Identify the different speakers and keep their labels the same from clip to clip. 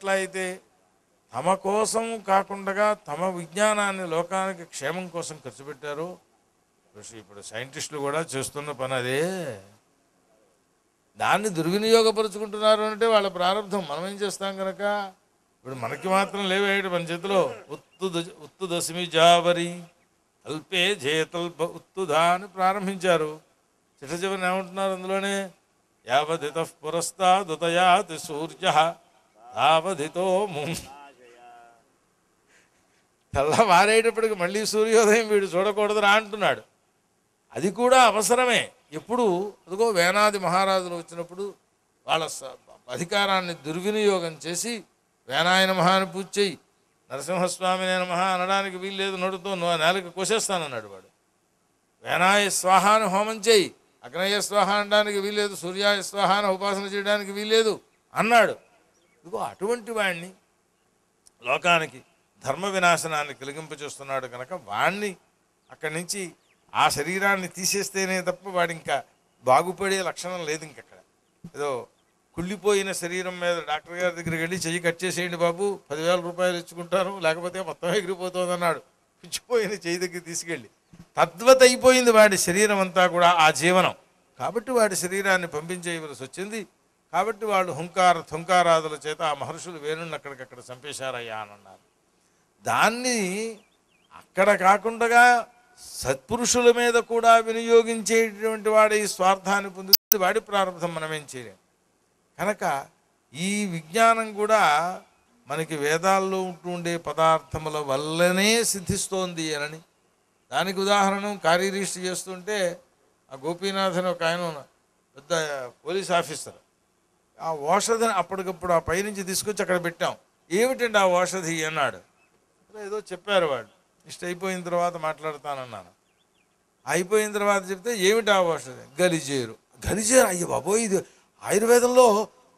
Speaker 1: ఎట్లా అయితే తమ కోసం కాకుండా తమ విజ్ఞానాన్ని లోకానికి క్షేమం కోసం ఖర్చు పెట్టారో ఇప్పుడు సైంటిస్టులు కూడా చేస్తున్న పని అదే. దాన్ని దుర్వినియోగపరుచుకుంటున్నారు అంటే వాళ్ళ ప్రారంభం. మనం ఏం చేస్తాం కనుక ఇప్పుడు మనకి మాత్రం లేవేయడం మన చేతిలో. ఉత్తు దశమి జావరి అల్పే జేతల్ప ఉత్తుదా అని ప్రారంభించారు. చిట్టచివరిని ఏమంటున్నారు అందులోనే, యావదిత పురస్తాదుతయాతి సూర్య తావదితో తెల్లవారేటప్పటికి మళ్ళీ సూర్యోదయం వీడు చూడకూడదురా అంటున్నాడు. అది కూడా అవసరమే. ఎప్పుడు అదిగో వేనాది మహారాజులు వచ్చినప్పుడు వాళ్ళ అధికారాన్ని దుర్వినియోగం చేసి వేనాయన మహాని పూజ చెయ్యి, నరసింహస్వామి నేను మహా అనడానికి వీల్లేదు, నోటితో నేలకి కోసేస్తానన్నాడు వాడు. వేనాయ స్వాహాన్ని హోమం చేయి, అగ్నయ స్వాహ అనడానికి వీల్లేదు, సూర్యాయ స్వాహాన్ని ఉపాసన చేయడానికి వీల్లేదు అన్నాడు. ఇదిగో అటువంటి వాడిని లోకానికి ధర్మ వినాశనాన్ని కలిగింపచేస్తున్నాడు కనుక వాణ్ణి అక్కడి నుంచి ఆ శరీరాన్ని తీసేస్తేనే తప్ప వాడి ఇంకా బాగుపడే లక్షణం లేదు. ఇంకక్కడ ఏదో కుళ్ళిపోయిన శరీరం మీద డాక్టర్ గారి దగ్గరికి వెళ్ళి చెయ్యి కట్ చేసేయండి బాబు, 10,000 రూపాయలు ఇచ్చుకుంటారు, లేకపోతే మొత్తం ఎగిరిపోతుంది అన్నాడు. పిచ్చిపోయిన చెయ్యి దగ్గర తీసుకెళ్ళి తద్వత అయిపోయింది వాడి శరీరం అంతా కూడా ఆ జీవనం. కాబట్టి వాడి శరీరాన్ని పంపించేయవలసి వచ్చింది. కాబట్టి వాళ్ళు థుంకారాదుల చేత ఆ మహర్షులు వేణుని అక్కడికక్కడ చంపేశారయ్యా అని అన్నారు. దాన్ని అక్కడ కాకుండా సత్పురుషుల మీద కూడా వినియోగించేటువంటి వాడి స్వార్థాన్ని పొందుతుంది. వాడి ప్రారంభం మనమేం చేయలేం కనుక ఈ విజ్ఞానం కూడా మనకి వేదాల్లో ఉంటుండే పదార్థముల వల్లనే సిద్ధిస్తోంది అని. దానికి ఉదాహరణ కార్యరీష్టి చేస్తుంటే ఆ గోపీనాథ్ అని ఒక ఆయన పెద్ద పోలీస్ ఆఫీసర్ ఆ ఔషధిని అప్పటికప్పుడు ఆ పైనుంచి తీసుకొచ్చి అక్కడ పెట్టాం. ఏమిటండి ఆ ఔషధి అన్నాడు. ఏదో చెప్పారు వాళ్ళు. ఇష్ట అయిపోయిన తర్వాత మాట్లాడతానన్నాను. అయిపోయిన తర్వాత చెప్తే ఏమిటి ఆ ఔషధి? గలిజేరు. గలిజేరు అయ్యో బాబోయ్, ఇది ఆయుర్వేదంలో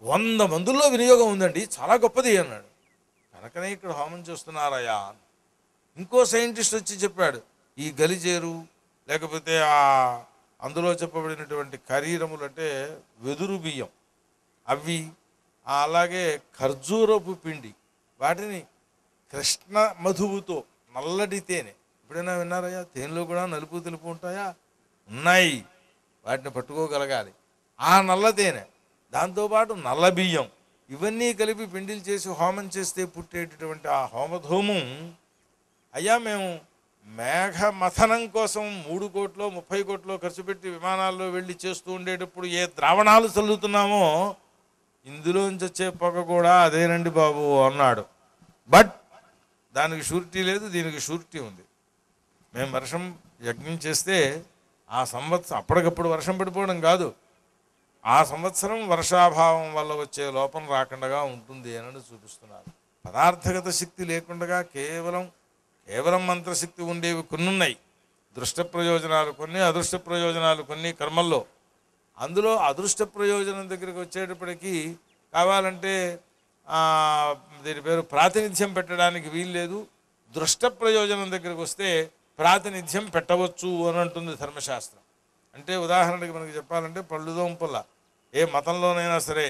Speaker 1: 100 మందుల్లో వినియోగం ఉందండి, చాలా గొప్పది అన్నాడు. కనుకనే ఇక్కడ హోమం చేస్తున్నారయ్యా. ఇంకో సైంటిస్ట్ వచ్చి చెప్పాడు ఈ గలిజేరు లేకపోతే అందులో చెప్పబడినటువంటి కరీరములు అంటే వెదురు బియ్యం, అవి అలాగే ఖర్జూరపు పిండి, వాటిని కృష్ణ మధువుతో నల్లటి తేనె, ఎప్పుడైనా విన్నారయ్యా? తేనెలో కూడా నలుపు తెలుపు ఉంటాయా? ఉన్నాయి. వాటిని పట్టుకోగలగాలి. ఆ నల్ల తేనె, దాంతోపాటు నల్ల బియ్యం, ఇవన్నీ కలిపి పిండిలు చేసి హోమం చేస్తే పుట్టేటటువంటి ఆ హోమధూమం అయ్యా మేము మేఘ మథనం కోసం 3 కోట్లో 30 కోట్లో ఖర్చు పెట్టి విమానాల్లో వెళ్ళి చేస్తూ ఉండేటప్పుడు ఏ ద్రావణాలు చల్లుతున్నామో ఇందులోంచి వచ్చే పొగ కూడా అదేనండి బాబు అన్నాడు. బట్ దానికి షూరిటీ లేదు, దీనికి షూరిటీ ఉంది. మేము వర్షం యజ్ఞం చేస్తే ఆ సంవత్సరం అప్పటికప్పుడు వర్షం పడిపోవడం కాదు, ఆ సంవత్సరం వర్షాభావం వల్ల వచ్చే లోపం రాకుండా ఉంటుంది అని చూపిస్తున్నారు. పదార్థగత శక్తి లేకుండా కేవలం మంత్రశక్తి ఉండేవి కొన్ని ఉన్నాయి. దృష్ట ప్రయోజనాలు కొన్ని, అదృష్ట ప్రయోజనాలు కొన్ని కర్మల్లో. అందులో అదృష్ట ప్రయోజనం దగ్గరికి వచ్చేటప్పటికీ కావాలంటే దీని పేరు ప్రాతినిధ్యం పెట్టడానికి వీల్లేదు. దృష్ట ప్రయోజనం దగ్గరికి వస్తే ప్రాతినిధ్యం పెట్టవచ్చు అని అంటుంది ధర్మశాస్త్రం. అంటే ఉదాహరణకి మనకి చెప్పాలంటే పళ్ళుదోంపుల ఏ మతంలోనైనా సరే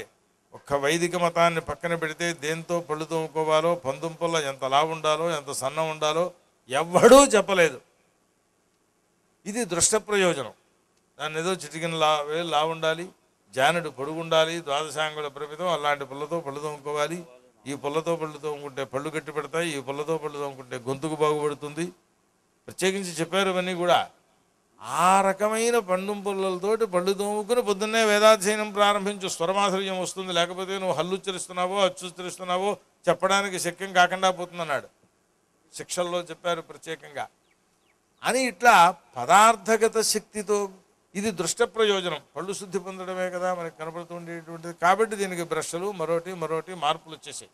Speaker 1: ఒక్క వైదిక మతాన్ని పక్కన పెడితే దేంతో పళ్ళు తోముకోవాలో, పందుంపుల్ల ఎంత లావు ఉండాలో, ఎంత సన్నం ఉండాలో ఎవ్వడూ చెప్పలేదు. ఇది దృష్ట ప్రయోజనం. దాన్ని ఏదో చిటికిన లావు ఉండాలి, జానుడు పొడుగు ఉండాలి, ద్వాదశాంగుల పరిమితం, అలాంటి పుల్లతో పళ్ళు తోముకోవాలి, ఈ పుల్లతో పళ్ళు తోముకుంటే పళ్ళు గట్టి పెడతాయి, ఈ పుల్లతో పళ్ళు తోముకుంటే గొంతుకు బాగుపడుతుంది, ప్రత్యేకించి చెప్పారు. ఇవన్నీ కూడా ఆ రకమైన పండుం పుల్లలతోటి పళ్ళు తోముకుని పొద్దున్నే వేదాధ్యయనం ప్రారంభించు, స్వరమాధుర్యం వస్తుంది. లేకపోతే నువ్వు హల్లుచ్చరిస్తున్నావో అచ్చుచ్చరిస్తున్నావో చెప్పడానికి శక్యం కాకుండా పోతుందన్నాడు. శిక్షల్లో చెప్పారు ప్రత్యేకంగా అని. ఇట్లా పదార్థగత శక్తితో ఇది దృష్ట ప్రయోజనం, పళ్ళు శుద్ధి పొందడమే కదా మనకి కనపడుతుండేటువంటిది. కాబట్టి దీనికి బ్రష్లు మరోటి మార్పులు వచ్చేసాయి.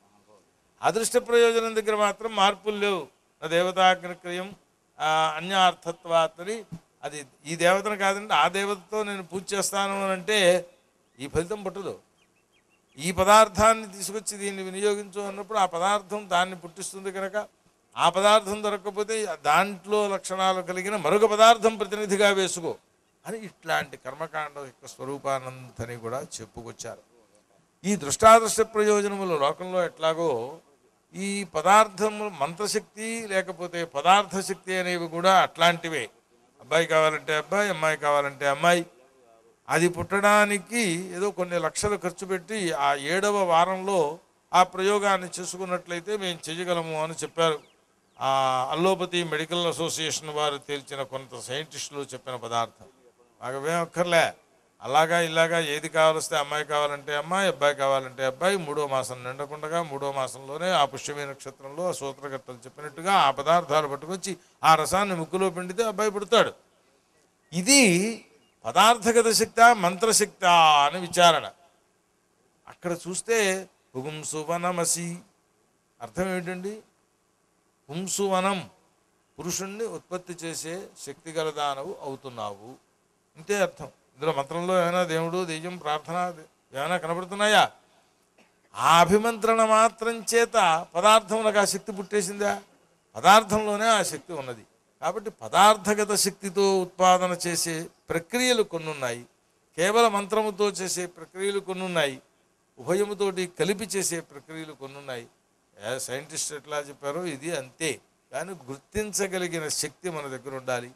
Speaker 1: అదృష్ట ప్రయోజనం దగ్గర మాత్రం మార్పులు లేవు. నా దేవతాగ్నిక్రియం అన్యార్థత్వాత్తని, అది ఈ దేవతను కాదంటే ఆ దేవతతో నేను పూజ చేస్తాను అని అంటే ఈ ఫలితం పుట్టదు. ఈ పదార్థాన్ని తీసుకొచ్చి దీన్ని వినియోగించు అన్నప్పుడు ఆ పదార్థం దాన్ని పుట్టిస్తుంది కనుక ఆ పదార్థం దొరకకపోతే దాంట్లో లక్షణాలు కలిగిన మరొక పదార్థం ప్రతినిధిగా వేసుకో అని ఇట్లాంటి కర్మకాండ యొక్క స్వరూపానంతని కూడా చెప్పుకొచ్చారు. ఈ దృష్టాదృష్ట ప్రయోజనములు లోకంలో ఎట్లాగో ఈ పదార్థము మంత్రశక్తి లేకపోతే పదార్థ శక్తి అనేవి కూడా అట్లాంటివే. అబ్బాయి కావాలంటే అబ్బాయి, అమ్మాయి కావాలంటే అమ్మాయి. అది పుట్టడానికి ఏదో కొన్ని లక్షలు ఖర్చు పెట్టి ఆ 7వ వారంలో ఆ ప్రయోగాన్ని చేసుకున్నట్లయితే మేము చేయగలము అని చెప్పారు. ఆ అల్లోపతి మెడికల్ అసోసియేషన్ వారు తేల్చిన కొంత సైంటిస్టులు చెప్పిన పదార్థం. మాకేం అక్కర్లే, అలాగా ఇలాగా ఏది కావాలిస్తే అమ్మాయి కావాలంటే అమ్మాయి, అబ్బాయి కావాలంటే అబ్బాయి. 3వ మాసం నిండకుండగా 3వ మాసంలోనే ఆ పుష్యమి నక్షత్రంలో ఆ సూత్రకర్తలు చెప్పినట్టుగా ఆ పదార్థాలు పట్టుకొచ్చి ఆ రసాన్ని ముక్కులో పిండితే అబ్బాయి పుడతాడు. ఇది పదార్థగత శక్త మంత్రశక్త అని విచారణ. అక్కడ చూస్తే పుంసువనమసి అర్థం ఏమిటండి? పుంసువనం, పురుషుణ్ణి ఉత్పత్తి చేసే శక్తి గల దానవు అవుతున్నావు, ఇంతే అర్థం. ఇందులో మంత్రంలో ఏమైనా దేవుడు దెయ్యం ప్రార్థన ఏమైనా కనబడుతున్నాయా? ఆ అభిమంత్రణ మాత్రం చేత పదార్థములకు ఆ శక్తి పుట్టేసిందా? పదార్థంలోనే ఆ శక్తి ఉన్నది. కాబట్టి పదార్థగత శక్తితో ఉత్పాదన చేసే ప్రక్రియలు కొన్ని ఉన్నాయి, కేవల మంత్రముతో చేసే ప్రక్రియలు కొన్ని ఉన్నాయి, ఉభయముతోటి కలిపి చేసే ప్రక్రియలు కొన్ని ఉన్నాయి. సైంటిస్ట్ ఎట్లా చెప్పారో ఇది అంతే. కానీ గుర్తించగలిగిన శక్తి మన దగ్గర ఉండాలి.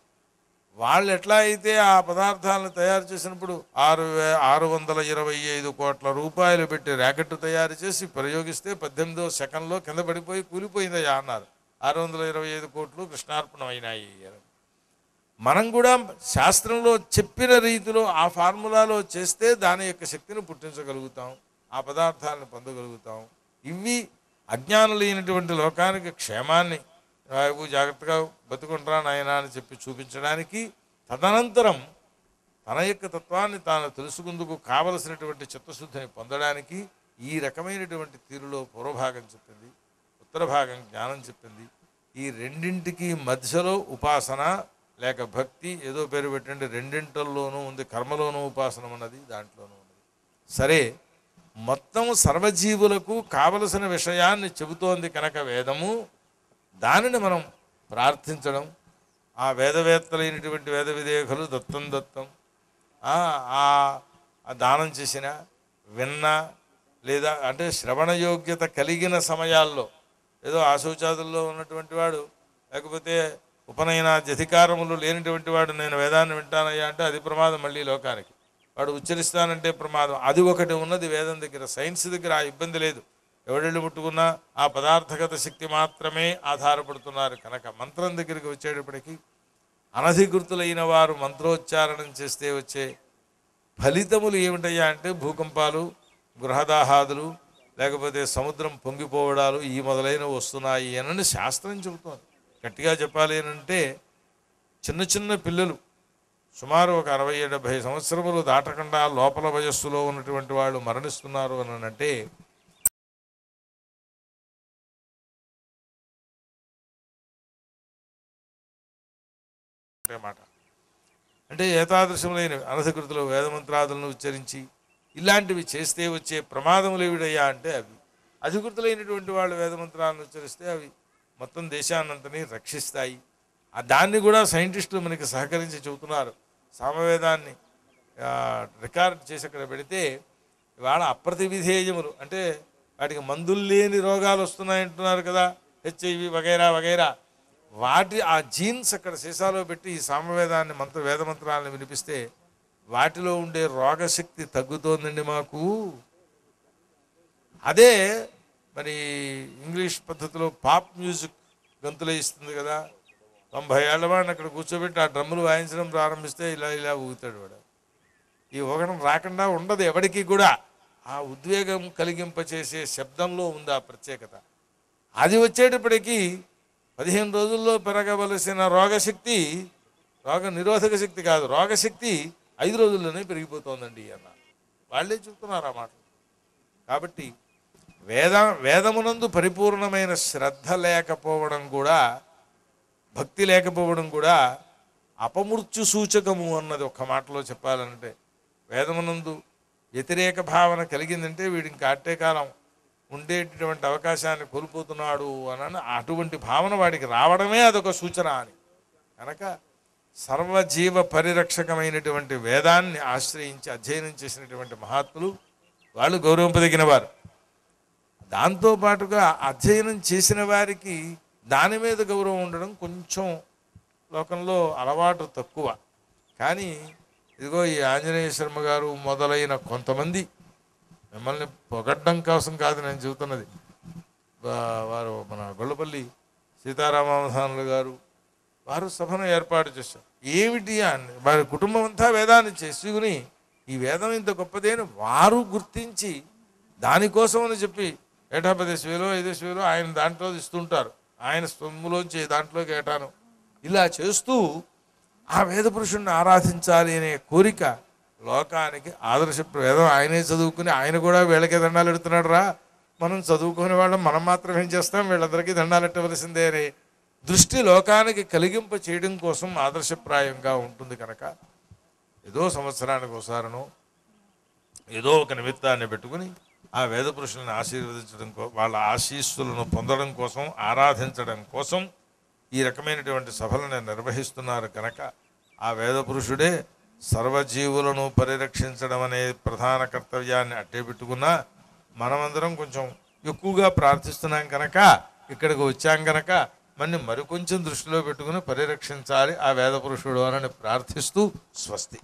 Speaker 1: వాళ్ళు ఎట్లా అయితే ఆ పదార్థాలను తయారు చేసినప్పుడు 625 కోట్ల రూపాయలు పెట్టి ర్యాకెట్ తయారు చేసి ప్రయోగిస్తే 18వ సెకండ్లో కింద పడిపోయి కూలిపోయిందయ్యా అన్నారు. 625 కోట్లు కృష్ణార్పణమైనాయి. మనం కూడా శాస్త్రంలో చెప్పిన రీతిలో ఆ ఫార్ములాలో చేస్తే దాని యొక్క శక్తిని పుట్టించగలుగుతాం, ఆ పదార్థాలను పొందగలుగుతాం. ఇవి అజ్ఞానులైనటువంటి లోకానికి క్షేమాన్ని, జాగ్రత్తగా బతుకుంటారా నాయన అని చెప్పి చూపించడానికి, తదనంతరం తన యొక్క తత్వాన్ని తాను తెలుసుకుందుకు కావలసినటువంటి చిత్తశుద్ధిని పొందడానికి ఈ రకమైనటువంటి తీరులో పూర్వభాగం చెప్పింది, ఉత్తర భాగం జ్ఞానం చెప్పింది. ఈ రెండింటికి మధ్యలో ఉపాసన లేక భక్తి, ఏదో పేరు పెట్టండి, రెండింటిల్లోనూ ఉంది. కర్మలోనూ ఉపాసన ఉన్నది, దాంట్లోనూ ఉన్నది. సరే, మొత్తం సర్వజీవులకు కావలసిన విషయాన్ని చెబుతోంది కనుక వేదము, దానిని మనం ప్రార్థించడం, ఆ వేదవేత్తలైనటువంటి వేద విదేహులు దత్తం ఆ దానం చేసిన, విన్నా, లేదా అంటే శ్రవణయోగ్యత కలిగిన సమయాల్లో, ఏదో ఆశౌచాదుల్లో ఉన్నటువంటి వాడు లేకపోతే ఉపనయనాది అధికారములు లేనటువంటి వాడు నేను వేదాన్ని వింటానయ్యా అంటే అది ప్రమాదం. మళ్ళీ లోకానికి వాడు ఉచ్చరిస్తానంటే ప్రమాదం. అది ఒకటి ఉన్నది వేదం దగ్గర. సైన్స్ దగ్గర ఆ ఇబ్బంది లేదు. ఎవడెళ్ళు ముట్టుకున్నా ఆ పదార్థగత శక్తి మాత్రమే ఆధారపడుతున్నారు కనుక మంత్రం దగ్గరికి వచ్చేటప్పటికి అనధికృతులైన వారు మంత్రోచ్చారణం చేస్తే వచ్చే ఫలితములు ఏమిటయ్యా అంటే భూకంపాలు, గృహదాహాదులు, లేకపోతే సముద్రం పొంగిపోవడాలు ఈ మొదలైనవి వస్తున్నాయి అని శాస్త్రం చెబుతోంది. గట్టిగా చెప్పాలి అంటే చిన్న చిన్న పిల్లలు సుమారు ఒక 60-70 సంవత్సరములు దాటకుండా లోపల వయస్సులో ఉన్నటువంటి వాళ్ళు మరణిస్తున్నారు అని అంటే మాట. అంటే ఏతాదృశములైన అనధికృతులు వేదమంత్రాదులను ఉచ్చరించి ఇలాంటివి చేస్తే వచ్చే ప్రమాదములు ఏవిడయ్యా అంటే అవి. అధికృతులైనటువంటి వాళ్ళు వేదమంత్రాలను ఉచ్చరిస్తే అవి మొత్తం దేశాన్నంతని రక్షిస్తాయి. దాన్ని కూడా సైంటిస్టులు మనకి సహకరించి చెబుతున్నారు. సామవేదాన్ని రికార్డ్ చేసి అక్కడ పెడితే ఇవాళ అప్రతివిధేయములు అంటే వాటికి మందులు లేని రోగాలు వస్తున్నాయంటున్నారు కదా, హెచ్ఐవి వగైరా వగైరా. వాటి ఆ జీన్స్ అక్కడ సీసాలో పెట్టి ఈ సామవేదాన్ని వేదమంత్రాలను వినిపిస్తే వాటిలో ఉండే రోగశక్తి తగ్గుతోందండి మాకు. అదే మరి ఇంగ్లీష్ పద్ధతిలో పాప్ మ్యూజిక్ గంతులు ఇస్తుంది కదా, 90 ఏళ్ల వాడిని అక్కడ కూర్చోబెట్టి ఆ డ్రమ్ములు వాయించడం ప్రారంభిస్తే ఇలా ఇలా ఊగుతాడు వాడు. ఈ ఊగడం రాకుండా ఉండదు ఎవరికి కూడా. ఆ ఉద్వేగం కలిగింపచేసే శబ్దంలో ఉంది ఆ ప్రత్యేకత. అది వచ్చేటప్పటికీ 15 రోజుల్లో పెరగవలసిన రోగశక్తి, రోగ నిరోధక శక్తి కాదు, రోగశక్తి 5 రోజుల్లోనే పెరిగిపోతుందండి అన్న వాళ్ళే చెప్తున్నారు ఆ మాటలు. కాబట్టి వేదమునందు పరిపూర్ణమైన శ్రద్ధ లేకపోవడం కూడా, భక్తి లేకపోవడం కూడా అపమృత్యు సూచకము అన్నది ఒక్క మాటలో చెప్పాలంటే. వేదమునందు వ్యతిరేక భావన కలిగిందంటే వీడి ఇంకా అట్టే కాలం ఉండేటటువంటి అవకాశాన్ని కోల్పోతున్నాడు అని అటువంటి భావన వాడికి రావడమే అదొక సూచన అని. కనుక సర్వజీవ పరిరక్షకమైనటువంటి వేదాన్ని ఆశ్రయించి అధ్యయనం చేసినటువంటి మహాత్ములు వాళ్ళు గౌరవింపదగిన వారు. దాంతోపాటుగా అధ్యయనం చేసిన వారికి దాని మీద గౌరవం ఉండడం కొంచెం లోకంలో అలవాటు తక్కువ. కానీ ఇదిగో ఈ ఆంజనేయ శర్మ గారు మొదలైన కొంతమంది, మిమ్మల్ని పొగడ్డం కోసం కాదు నేను చెబుతున్నది, వారు మన గొల్లపల్లి సీతారామానులు గారు వారు సభను ఏర్పాటు చేశారు. ఏమిటి అని వారి కుటుంబం అంతా వేదాన్ని చేసుకుని ఈ వేదం ఇంత గొప్పదేని వారు గుర్తించి దానికోసం అని చెప్పి ఏటా 10,000 5,000 ఆయన దాంట్లో ఇస్తుంటారు, ఆయన సొమ్ములోంచి దాంట్లోకి ఏటాను ఇలా చేస్తూ ఆ వేద పురుషుణ్ణి ఆరాధించాలి అనే కోరిక లోకానికి ఆదర్శ. వేదం ఆయనే చదువుకుని ఆయన కూడా వీళ్ళకే దండాలు ఎడుతున్నాడు రా, మనం చదువుకునే వాళ్ళం మనం మాత్రం ఏం చేస్తాం, వీళ్ళందరికీ దండాలు ఎట్టవలసిందే అనే దృష్టి లోకానికి కలిగింప చేయడం కోసం ఆదర్శప్రాయంగా ఉంటుంది. కనుక ఏదో సంవత్సరానికి ఒకసారను ఏదో ఒక నిమిత్తాన్ని పెట్టుకుని ఆ వేద పురుషులను ఆశీర్వదించడం, వాళ్ళ ఆశీస్సులను పొందడం కోసం, ఆరాధించడం కోసం ఈ రకమైనటువంటి సభలను నిర్వహిస్తున్నారు. కనుక ఆ వేద పురుషుడే సర్వజీవులను పరిరక్షించడం అనే ప్రధాన కర్తవ్యాన్ని అట్టే పెట్టుకున్నా మనమందరం కొంచెం ఎక్కువగా ప్రార్థిస్తున్నాం కనుక ఇక్కడికి వచ్చాం కనుక మరికొంచెం దృష్టిలో పెట్టుకుని పరిరక్షించాలి ఆ వేద పురుషుడు అని ప్రార్థిస్తూ స్వస్తి.